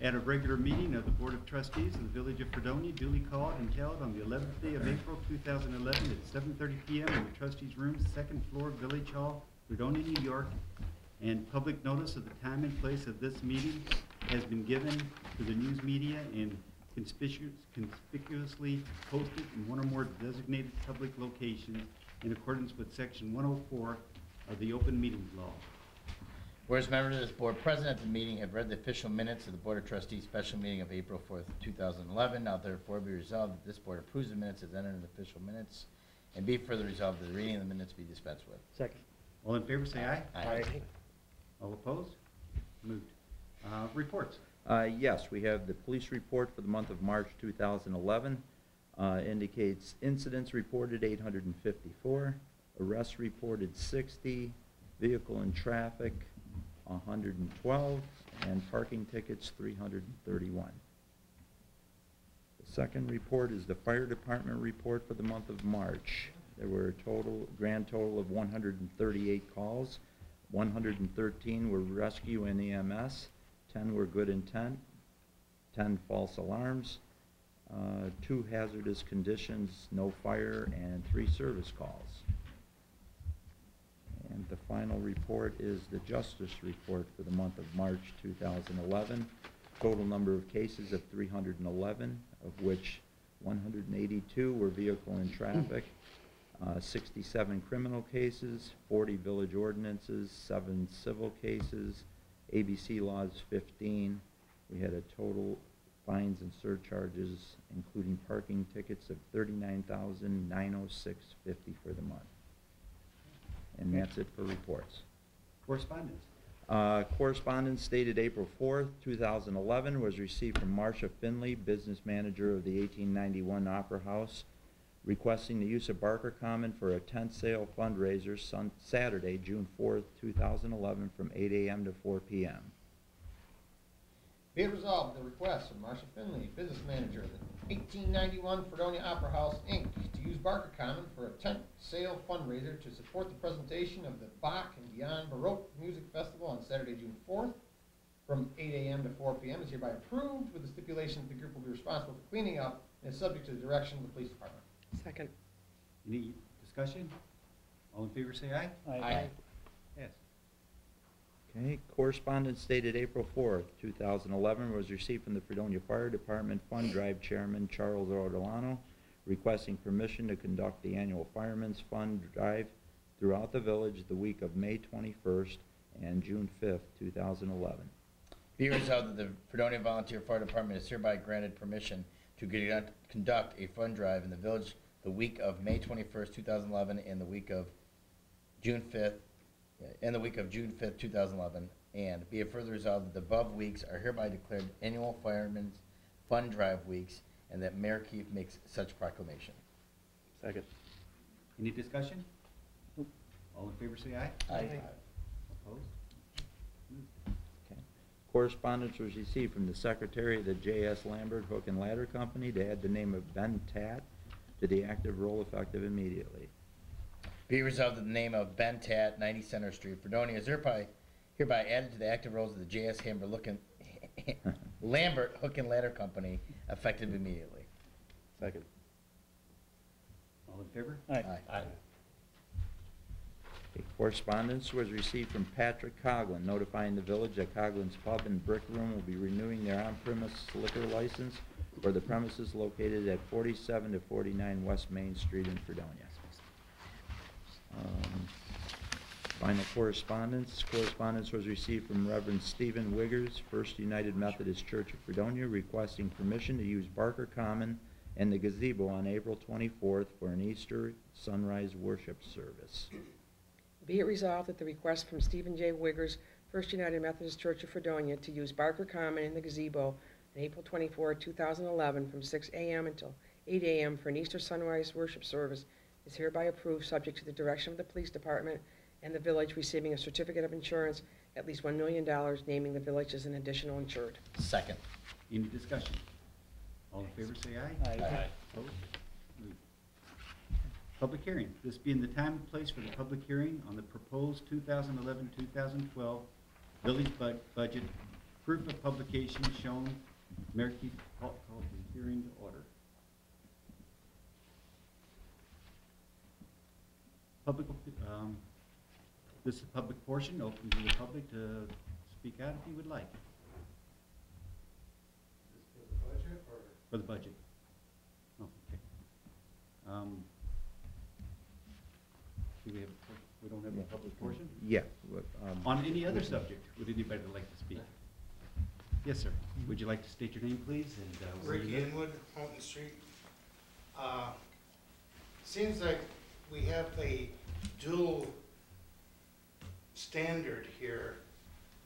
At a regular meeting of the Board of Trustees of the Village of Fredonia, duly called and held on the 11th day of April 2011 at 7:30 p.m. in the Trustees' Room, 2nd floor, Village Hall, Fredonia, New York. And public notice of the time and place of this meeting has been given to the news media and conspicuously posted in one or more designated public locations in accordance with Section 104 of the Open Meetings Law. Whereas members of this board present at the meeting have read the official minutes of the Board of Trustees special meeting of April 4th, 2011. Now therefore be resolved that this board approves the minutes as entered in the official minutes, and be further resolved that the reading of the minutes be dispensed with. Second. All in favor say aye. Aye. All opposed? Moved. Reports. Yes, we have the police report for the month of March 2011. Indicates incidents reported 854, arrests reported 60, vehicle and traffic 112, and parking tickets 331. The second report is the fire department report for the month of March. There were a grand total of 138 calls. 113 were rescue and EMS, 10 were good intent, 10 false alarms, 2 hazardous conditions, no fire, and 3 service calls. And the final report is the justice report for the month of March 2011. Total number of cases of 311, of which 182 were vehicle and traffic, 67 criminal cases, 40 village ordinances, 7 civil cases, ABC laws 15. We had a total fines and surcharges, including parking tickets, of $39,906.50 for the month. And that's it for reports. Correspondence. Correspondence dated April 4th, 2011 was received from Marcia Finley, business manager of the 1891 Opera House, requesting the use of Barker Common for a tent sale fundraiser Saturday, June 4th, 2011 from 8 a.m. to 4 p.m. Be it resolved, the request from Marcia Finley, business manager of the 1891 Fredonia Opera House, Inc., to use Barker Common for a tent sale fundraiser to support the presentation of the Bach and Beyond Baroque Music Festival on Saturday, June 4th, from 8 a.m. to 4 p.m. is hereby approved with the stipulation that the group will be responsible for cleaning up and is subject to the direction of the police department. Second. Any discussion? All in favor say aye. Aye. Yes. Okay, correspondence dated April 4th, 2011 was received from the Fredonia Fire Department Fund Drive Chairman Charles Ortolano, requesting permission to conduct the annual Fireman's Fund Drive throughout the village the week of May 21st and June 5th, 2011. Be resolved that the Fredonia Volunteer Fire Department is hereby granted permission to conduct a fund drive in the village the week of May 21st, 2011 and the week of June 5th, 2011, and be it further resolved that the above weeks are hereby declared annual Fireman's Fund Drive weeks, and that Mayor Keefe makes such proclamation. Second. Any discussion? Nope. All in favor say aye. Aye. Opposed? Okay. Correspondence was received from the Secretary of the J.S. Lambert Hook and Ladder Company to add the name of Ben Tatt to the active roll effective immediately. Be resolved that the name of Ben Tatt, 90 Center Street, Fredonia, is hereby added to the active rolls of the J.S. Lambert Hook and Ladder Company, effective immediately. Second. All in favor? Aye. A correspondence was received from Patrick Coughlin notifying the village that Coughlin's Pub and Brick Room will be renewing their on-premise liquor license for the premises located at 47 to 49 West Main Street in Fredonia. Final correspondence. Correspondence was received from Reverend Stephen Wiggers, First United Methodist Church of Fredonia, requesting permission to use Barker Common and the gazebo on April 24th for an Easter sunrise worship service. Be it resolved that the request from Stephen J. Wiggers, First United Methodist Church of Fredonia, to use Barker Common in the gazebo on April 24, 2011 from 6 a.m. until 8 a.m. for an Easter sunrise worship service is hereby approved, subject to the direction of the police department and the village receiving a certificate of insurance at least $1 million, naming the village as an additional insured. Second. Any discussion? All in favor say aye. Aye. Opposed? Moved. Public hearing. This being the time and place for the public hearing on the proposed 2011-2012 village budget proof of publication shown. Mayor Keith called the hearing to order. Public, this is the public portion, open to the public to speak out if you would like. Is this for the budget or? For the budget. Oh, okay. Do we have, we don't have a public portion? Yeah. On any other subject, would anybody like to speak? Yes, sir. Would you like to state your name, please, and where you Ricky live? Inwood, Houghton Street. Seems like we have a dual standard here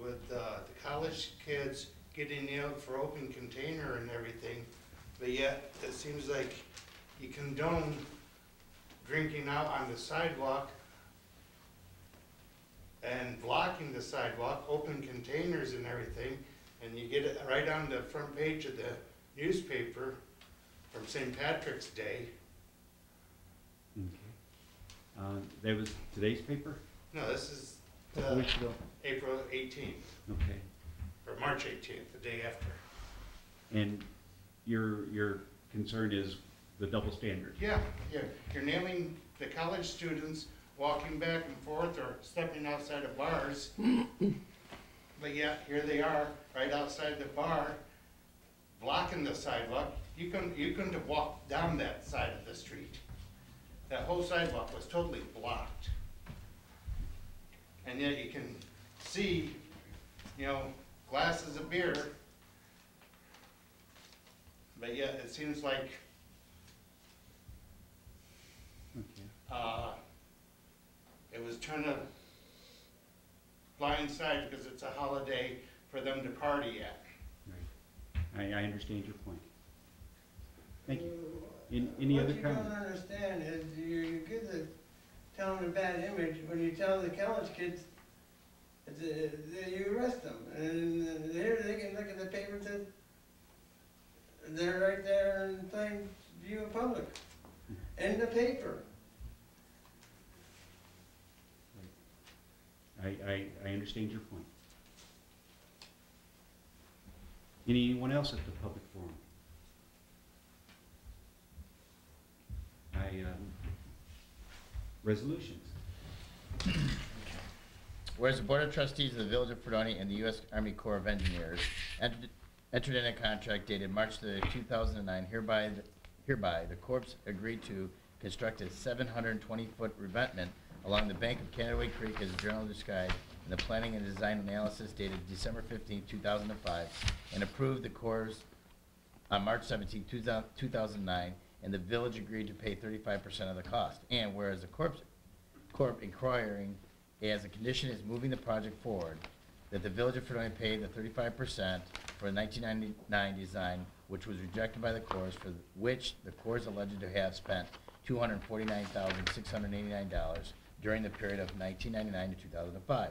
with the college kids getting nailed for open container and everything, but yet it seems like you condone drinking out on the sidewalk and blocking the sidewalk, open containers and everything, and you get it right on the front page of the newspaper from St. Patrick's Day. Okay. That was today's paper? No, this is A couple weeks ago? April 18th, Okay. or March 18th, the day after. And your concern is the double standard? Yeah, you're nailing the college students walking back and forth or stepping outside of bars. But yet, here they are, right outside the bar, blocking the sidewalk. You couldn't have walked down that side of the street. That whole sidewalk was totally blocked. And yet you can see, glasses of beer. But yet, it seems like Okay. it was turned a blind side because it's a holiday for them to party at. Right. I understand your point. Thank you. Any other What you comments? don't understand is you give the town a bad image when you tell the college kids that you arrest them. And here they can look at the paper and say, they're right there in plain view of public, in the paper. I understand your point. Anyone else at the public forum? Resolutions. Whereas the Board of Trustees of the Village of Fredonia and the U.S. Army Corps of Engineers entered in a contract dated March 2009, hereby the Corps agreed to construct a 720-foot revetment along the bank of Canada Creek as generally described in the planning and design analysis dated December 15, 2005, and approved the Corps on March 17, 2009, and the village agreed to pay 35% of the cost. And whereas the Corp inquiring as a condition is moving the project forward, that the Village of Fredonia paid the 35% for the 1999 design, which was rejected by the Corps, for which the Corps alleged to have spent $249,689 during the period of 1999 to 2005.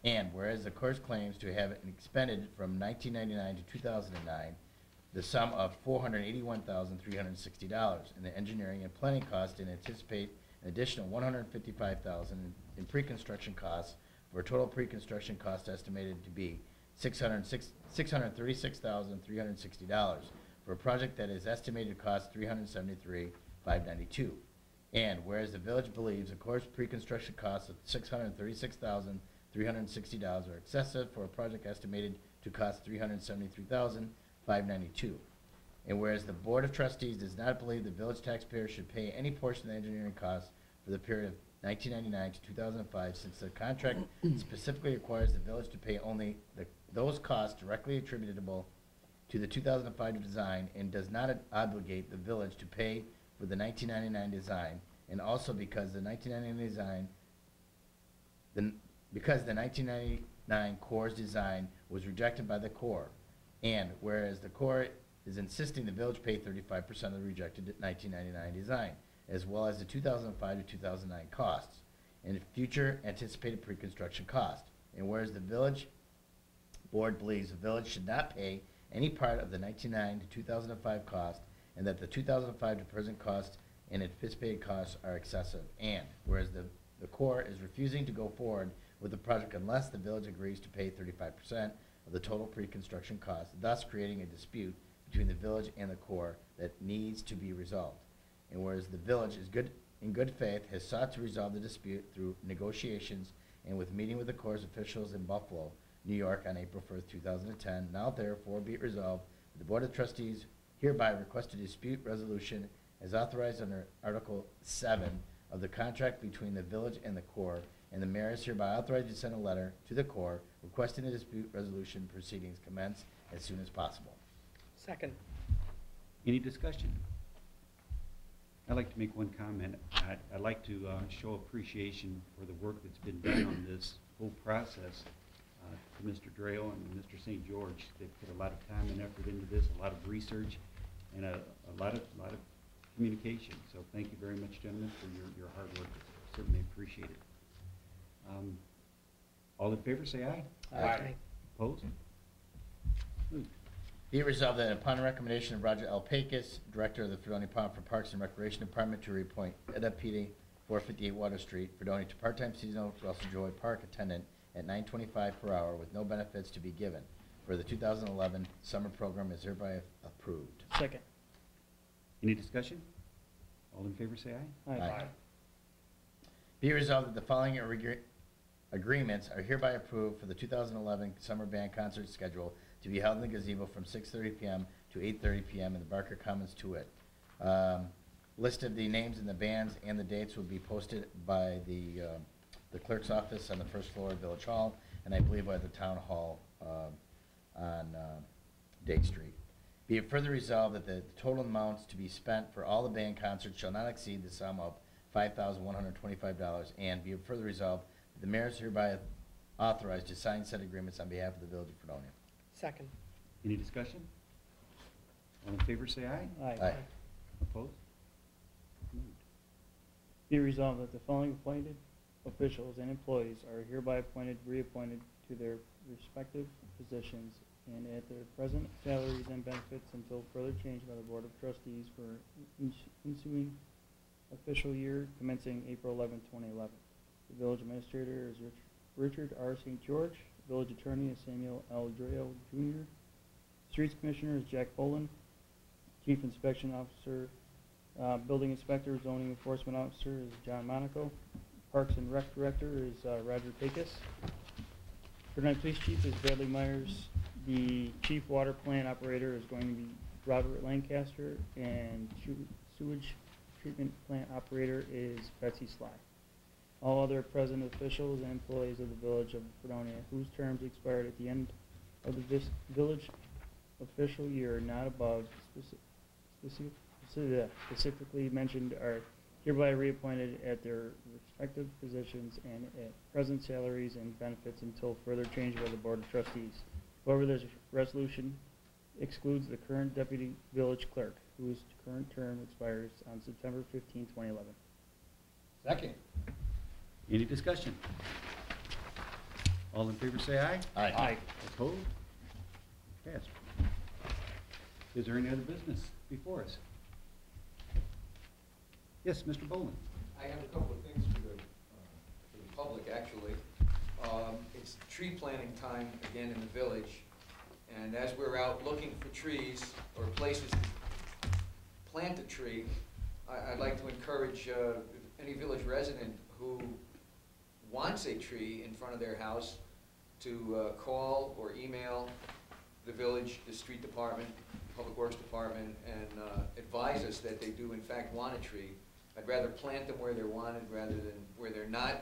And whereas the Corps claims to have expended from 1999 to 2009 the sum of $481,360 in the engineering and planning costs, and anticipate an additional $155,000 in pre-construction costs, for a total pre-construction cost estimated to be $636,360 for a project that is estimated to cost $373,592. And whereas the village believes the Corps' pre-construction costs of $636,360 are excessive for a project estimated to cost $373,592. And whereas the Board of Trustees does not believe the village taxpayer should pay any portion of the engineering costs for the period of 1999 to 2005, since the contract specifically requires the village to pay only those costs directly attributable to the 2005 design, and does not obligate the village to pay for the 1999 design, and also because the 1999 because the 1999 Corps' design was rejected by the Corps, and whereas the Corps is insisting the village pay 35% of the rejected 1999 design, as well as the 2005 to 2009 costs, and future anticipated pre-construction cost. And whereas the village board believes the village should not pay any part of the 1999 to 2005 cost, and that the 2005 to present costs and anticipated costs are excessive. And whereas the Corps is refusing to go forward with the project unless the village agrees to pay 35% of the total pre-construction cost, thus creating a dispute between the village and the Corps that needs to be resolved. And whereas the village is in good faith, has sought to resolve the dispute through negotiations and with meeting with the Corps officials in Buffalo, New York on April 1st, 2010, now therefore be it resolved that the Board of Trustees hereby request a dispute resolution as authorized under Article 7 of the contract between the village and the Corps, and the mayor is hereby authorized to send a letter to the Corps requesting the dispute resolution proceedings commence as soon as possible. Second. Any discussion? I'd like to make one comment. I'd like to show appreciation for the work that's been done on this whole process to Mr. Drayle and Mr. St. George. They've put a lot of time and effort into this, a lot of research, and a lot of communication. So thank you very much, gentlemen, for your hard work. Certainly appreciate it. All in favor, say aye. Aye. Opposed? Moved. Be it resolved that upon the recommendation of Roger L. Pecos, Director of the Fredonia Department for Parks and Recreation Department, to reappoint Ed Pede, 458 Water Street, Fredonia, to part-time seasonal Russell Joy Park attendant at $9.25 per hour with no benefits to be given for the 2011 summer program is hereby approved. Second. Any discussion? All in favor, say aye. Aye. Be it resolved that the following agreements are hereby approved for the 2011 summer band concert schedule to be held in the gazebo from 6:30 p.m. to 8:30 p.m. in the Barker Commons to it. List of the names and the bands and the dates will be posted by the clerk's office on the first floor of Village Hall, and I believe by the town hall on Day Street. Be it further resolved that the total amounts to be spent for all the band concerts shall not exceed the sum of $5,125, and be it further resolved that the mayor is hereby authorized to sign said agreements on behalf of the village of Fredonia. Second. Any discussion? All in favor, say aye. Aye. Opposed? Moved. Be resolved that the following appointed officials and employees are hereby appointed, reappointed to their respective positions and at their present salaries and benefits until further change by the Board of Trustees for ensuing official year commencing April 11, 2011. The village administrator is Richard R. St. George. Village attorney is Samuel L. Drayle, Jr. Streets commissioner is Jack Boland. Chief inspection officer, building inspector, zoning enforcement officer is John Monaco. Parks and Rec director is Roger Pecos. Fredonia police chief is Bradley Myers. The chief water plant operator is going to be Robert Lancaster, and sewage treatment plant operator is Betsy Sly. All other present officials and employees of the village of Fredonia whose terms expired at the end of the village official year not above specifically mentioned are hereby reappointed at their respective positions and at present salaries and benefits until further change by the Board of Trustees. However, this resolution excludes the current deputy village clerk, whose current term expires on September 15, 2011. Second. Any discussion? All in favor, say aye. Aye. Opposed? Passed. Is there any other business before us? Yes, Mr. Boland. I have a couple of things for the public, actually. It's tree planting time again in the village, and as we're out looking for trees or places to plant a tree, I'd like to encourage any village resident who wants a tree in front of their house to call or email the village, the street department, public works department, and advise us that they do in fact want a tree. I'd rather plant them where they're wanted rather than where they're not,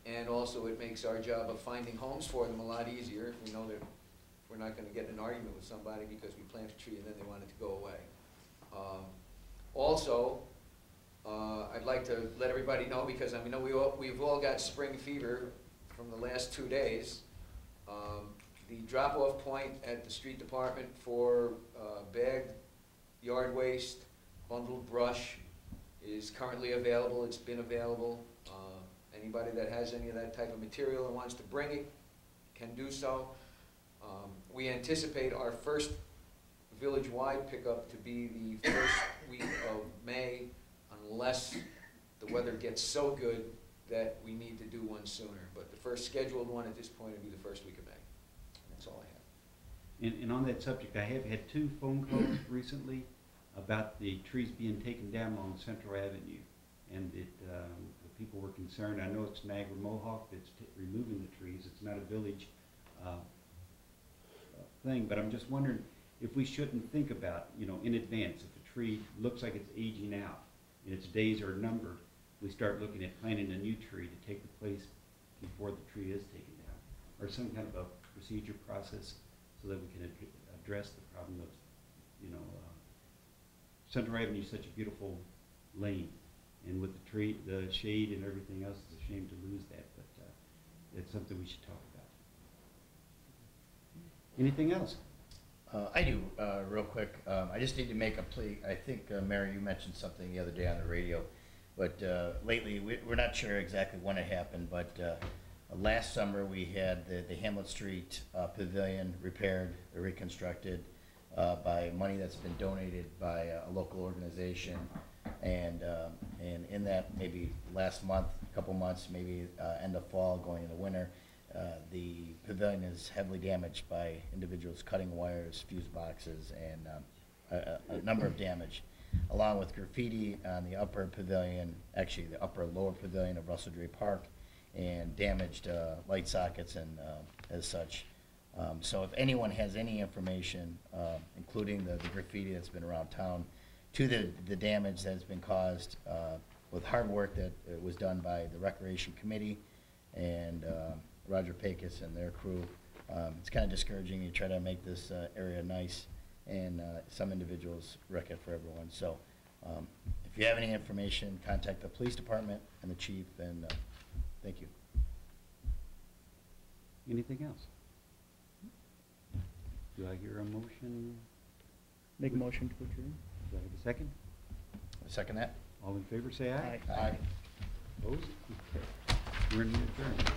and also it makes our job of finding homes for them a lot easier. We know that we're not going to get in an argument with somebody because we plant a tree and then they want it to go away. Also, I'd like to let everybody know, because I know we've all got spring fever from the last 2 days. The drop-off point at the street department for bagged yard waste, bundled brush is currently available. It's been available. Anybody that has any of that type of material and wants to bring it can do so. We anticipate our first village-wide pickup to be the first week of May, unless the weather gets so good that we need to do one sooner. But the first scheduled one at this point would be the first week of May. That's all I have. And on that subject, I have had 2 phone calls recently about the trees being taken down along Central Avenue. And the people were concerned. I know it's Niagara Mohawk that's removing the trees. It's not a village thing, but I'm just wondering if we shouldn't think about, in advance, if a tree looks like it's aging out and its days are numbered, we start looking at planting a new tree to take the place before the tree is taken down, or some kind of a procedure process so that we can address the problem of, Central Avenue is such a beautiful lane, and with the tree, the shade and everything else, it's a shame to lose that, but it's something we should talk about. Anything else? I do, real quick. I just need to make a plea. I think, Mary, you mentioned something the other day on the radio, but lately, we're not sure exactly when it happened, but last summer we had the Hamlet Street Pavilion repaired or reconstructed by money that's been donated by a local organization, and in that maybe last month, couple months, maybe end of fall, going into winter, the pavilion is heavily damaged by individuals cutting wires, fuse boxes, and a number of damage, along with graffiti on the upper pavilion, actually the upper lower pavilion of Russell Dre Park, and damaged light sockets and as such. So if anyone has any information, including the graffiti that's been around town, to the damage that has been caused with hard work that was done by the Recreation Committee and Roger Pecos and their crew, it's kind of discouraging. You try to make this area nice, and some individuals wreck it for everyone. So if you have any information, contact the police department and the chief, and thank you. Anything else? Do I hear a motion? Make a motion to adjourn. Do I have a second? Second that? All in favor, say aye. Aye. Aye. Opposed? Okay. We're in the adjournment.